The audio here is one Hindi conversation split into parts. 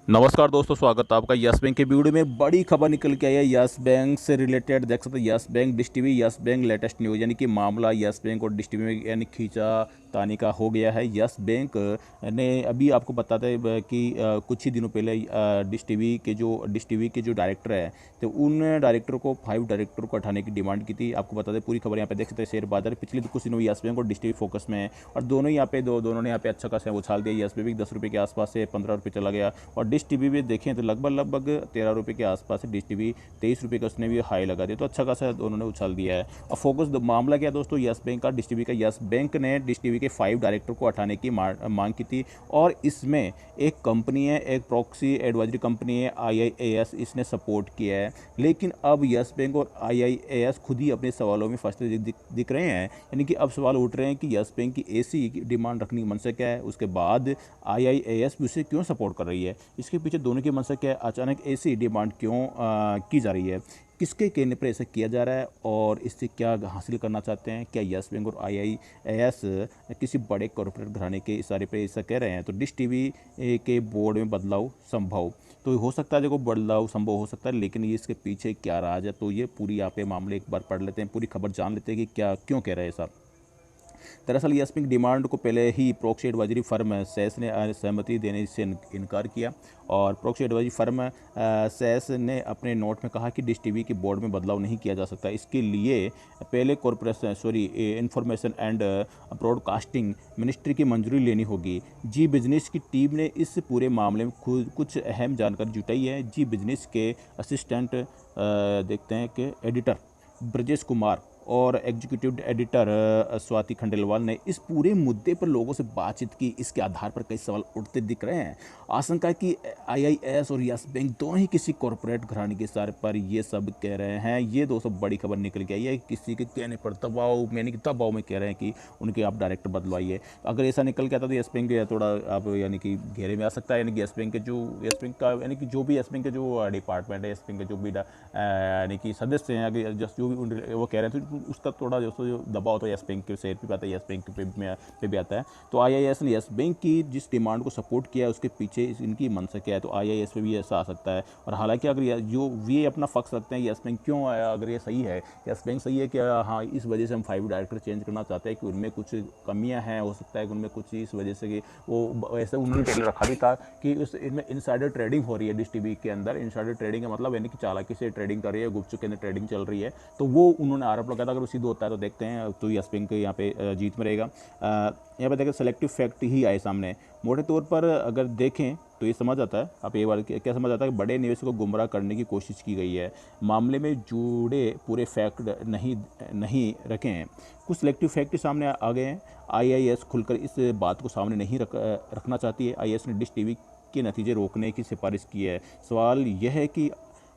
नमस्कार दोस्तों, स्वागत है आपका यस बैंक के वीडियो में। बड़ी खबर निकल के आई है यस बैंक से रिलेटेड। देख सकते हैं yes bank dish TV, yes bank latest news, यानी कि मामला यस बैंक और डिश टीवी में यानी खींचा तानी का हो गया है। यस बैंक ने अभी आपको बताते हैं कि कुछ ही दिनों पहले डिश टीवी के जो डायरेक्टर है, तो उन डायरेक्टर को 5 डायरेक्टर को हटाने की डिमांड की थी। आपको बता दें, पूरी खबर यहाँ पे देख सकते हैं। शेयर बाजार पिछले कुछ दिनों में यस बैंक और डिश टीवी फोकस में है, और दोनों यहाँ पे दोनों ने यहाँ पे अच्छा खासा उछाल दिया। यस बैंक 10 रुपये के आसपास से 15 रुपये चला गया, और डिश टीवी भी देखें तो लगभग 13 रुपये के आसपास है। डिश टीवी 23 रुपये का उसने भी हाई लगा दिया, तो अच्छा खासा उन्होंने उछाल दिया है। और फोकस मामला क्या है दोस्तों, यस बैंक का, डिश टीवी का। यस बैंक ने डिश टीवी के 5 डायरेक्टर को हटाने की मांग की थी, और इसमें एक कंपनी है, एक प्रॉक्सी एडवाइजरी कंपनी है IIAS, इसने सपोर्ट किया है। लेकिन अब यस बैंक और IIAS खुद ही अपने सवालों में फंसते दिख रहे हैं। यानी कि अब सवाल उठ रहे हैं कि यस बैंक की ऐसी डिमांड रखने की मंशा क्या है, उसके बाद IIAS भी उसे क्यों सपोर्ट कर रही है, इसके पीछे दोनों की मंशा क्या है, अचानक ऐसी डिमांड क्यों की जा रही है, किसके कहने पर ऐसा किया जा रहा है, और इससे क्या हासिल करना चाहते हैं। क्या यस बैंक और IIAS किसी बड़े कॉर्पोरेट घराने के इशारे पर ऐसा कह रहे हैं। तो डिश टीवी के बोर्ड में बदलाव संभव, तो हो सकता है, देखो बदलाव संभव हो सकता है, लेकिन ये इसके पीछे क्या राज है, तो ये पूरी यहाँ पे मामले एक बार पढ़ लेते हैं, पूरी खबर जान लेते हैं कि क्या क्यों कह रहे हैं साहब। दरअसल यस बैंक डिमांड को पहले ही प्रॉक्सी एडवाइजरी फर्म सेस ने सहमति देने से इनकार किया, और प्रॉक्सी एडवाइजरी फर्म सेस ने अपने नोट में कहा कि डिश टीवी के बोर्ड में बदलाव नहीं किया जा सकता। इसके लिए पहले इंफॉर्मेशन एंड ब्रॉडकास्टिंग मिनिस्ट्री की मंजूरी लेनी होगी। जी बिजनेस की टीम ने इस पूरे मामले में खुद कुछ अहम जानकारी जुटाई है। जी बिजनेस के असिस्टेंट देखते हैं कि एडिटर ब्रजेश कुमार और एग्जीक्यूटिव एडिटर स्वाति खंडेलवाल ने इस पूरे मुद्दे पर लोगों से बातचीत की। इसके आधार पर कई सवाल उठते दिख रहे हैं। आशंका है कि IIAS और यस बैंक दोनों ही किसी कॉरपोरेट घराने के इशारे पर ये सब कह रहे हैं। ये दोस्तों बड़ी खबर निकल के आई है, किसी के कहने पर दबाव में कह रहे हैं कि उनके आप डायरेक्टर बदलवाइए। अगर ऐसा निकल के आता तो यस बैंक थोड़ा आप यानी कि घेरे में आ सकता है। यानी कि यस बैंक का यानी कि जो भी यस बैंक के जो डिपार्टमेंट है, यस बैंक के जो भी यानी कि सदस्य हैं, अगर जस्ट जो भी वो कह रहे हैं, तो उसका थोड़ा जो दबाव होता है यस बैंक के शेयर पे आता है, यस बैंक पे भी आता है। तो IIAS ने यस बैंक की जिस डिमांड को सपोर्ट किया है, उसके पीछे इनकी मंशा क्या है, तो IIAS पे भी ऐसा आ सकता है। और हालांकि अगर जो ये अपना पक्ष रखते हैं, यस बैंक क्यों आया, अगर ये सही है, यस बैंक सही है कि हाँ इस वजह से हम 5 डायरेक्टर चेंज करना चाहते हैं कि उनमें कुछ कमियाँ हैं, हो सकता है कि उनमें कुछ इस वजह से कि वो ऐसे उन्होंने पहले रखा भी था कि इनमें इनसाइडर ट्रेडिंग हो रही है डिश टीवी के अंदर। इनसाइडर ट्रेडिंग का मतलब यानी कि चालाकी से ट्रेडिंग कर रही है, गुपचुप के अंदर ट्रेडिंग चल रही है, तो वो उन्होंने आरोप लगाया था। अगर वो सिद्ध होता है तो देखते हैं, तो यस बैंक यहाँ पे जीत में रहेगा। यहाँ पे देखें सेलेक्टिव फैक्ट ही आए सामने। मोटे तौर पर अगर देखें तो ये समझ आता है, आप ये बार क्या समझ आता है कि बड़े निवेशकों को गुमराह करने की कोशिश की गई है। मामले में जुड़े पूरे फैक्ट नहीं रखे हैं, कुछ सेलेक्टिव फैक्ट सामने आ गए हैं। IIAS खुलकर इस बात को सामने नहीं रखना चाहती है। IIAS ने डिश टीवी के नतीजे रोकने की सिफारिश की है। सवाल यह है कि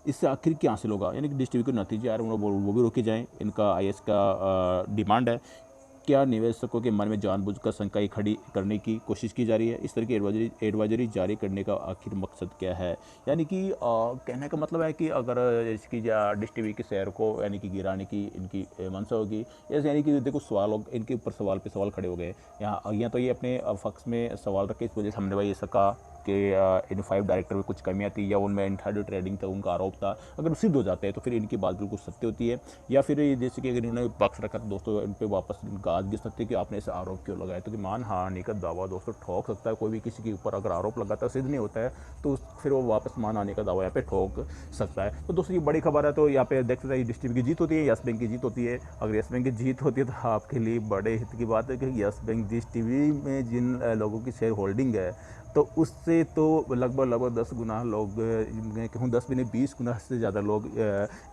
इससे आखिर क्या हासिल होगा, यानी कि डिश टीवी के नतीजे आ रहे हैं वो भी रोके जाएँ, इनका IIAS का डिमांड है। क्या निवेशकों के मन में जानबूझकर शंकाएं खड़ी करने की कोशिश की जा रही है, इस तरह की एडवाइजरी जारी करने का आखिर मकसद क्या है। यानी कि कहने का मतलब है कि अगर इसकी डिश टीवी के शेयर को यानी कि गिराने की इनकी मंशा होगी, ऐसे यानी कि देखो सवाल इनके ऊपर सवाल पे सवाल खड़े हो गए। यहाँ तो ये अपने पक्ष में सवाल रखे, इस वजह से हमने भाई ऐसा कहा कि इन 5 डायरेक्टर में कुछ कमियां थी, या उनमें इनसाइडर ट्रेडिंग था, उनका आरोप था। अगर सिद्ध हो जाते हैं तो फिर इनकी बात बिल्कुल सत्य होती है, या फिर जैसे कि अगर इन्होंने पक्ष रखा तो दोस्तों इन पर वापस गाज गिर सकते हैं कि आपने ऐसे आरोप क्यों लगाया। तो कि मान हानि का दावा दोस्तों ठोक सकता है कोई भी, किसी के ऊपर अगर आरोप लगाता है सिद्ध नहीं होता है तो फिर वो वापस मान आने का दावा यहाँ पे ठोक सकता है। तो दोस्तों ये बड़ी खबर है। तो यहाँ पे देख सकते हैं डिश टीवी की जीत होती है, यस बैंक की जीत होती है। अगर यस बैंक की जीत होती है तो आपके लिए बड़े हित की बात है कि यस बैंक डिश टीवी में जिन लोगों की शेयर होल्डिंग है, तो उससे तो लगभग 10 गुना लोग, मैं कहूँ 10 भी नहीं 20 गुना से ज़्यादा लोग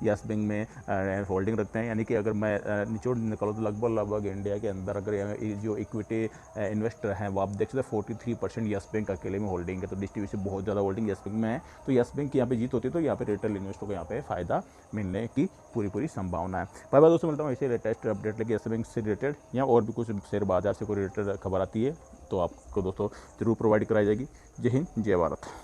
यस बैंक में होल्डिंग रखते हैं। यानी कि अगर मैं निचोड़ निकालूँ तो लगभग इंडिया के अंदर अगर जो इक्विटी इन्वेस्टर हैं वो आप देख सकते हैं 43% यस बैंक अकेले में होल्डिंग है। तो डिश टीवी से बहुत ज़्यादा होल्डिंग यस बैंक में है। तो यस बैंक की यहाँ पे जीत होती है, तो यहाँ पे रिटेल इन्वेस्टर को यहाँ पे फ़ायदा मिलने की पूरी संभावना है। बाय बाय दोस्तों, मिलता हूँ ऐसे लेटेस्ट अपडेट लेके यस बैंक से रिलेटेड, या और भी कुछ शेयर बाजार से कोई रिलेटेड खबर आती है तो आपको दोस्तों ज़रूर प्रोवाइड कराई जाएगी। जय हिंद, जय भारत।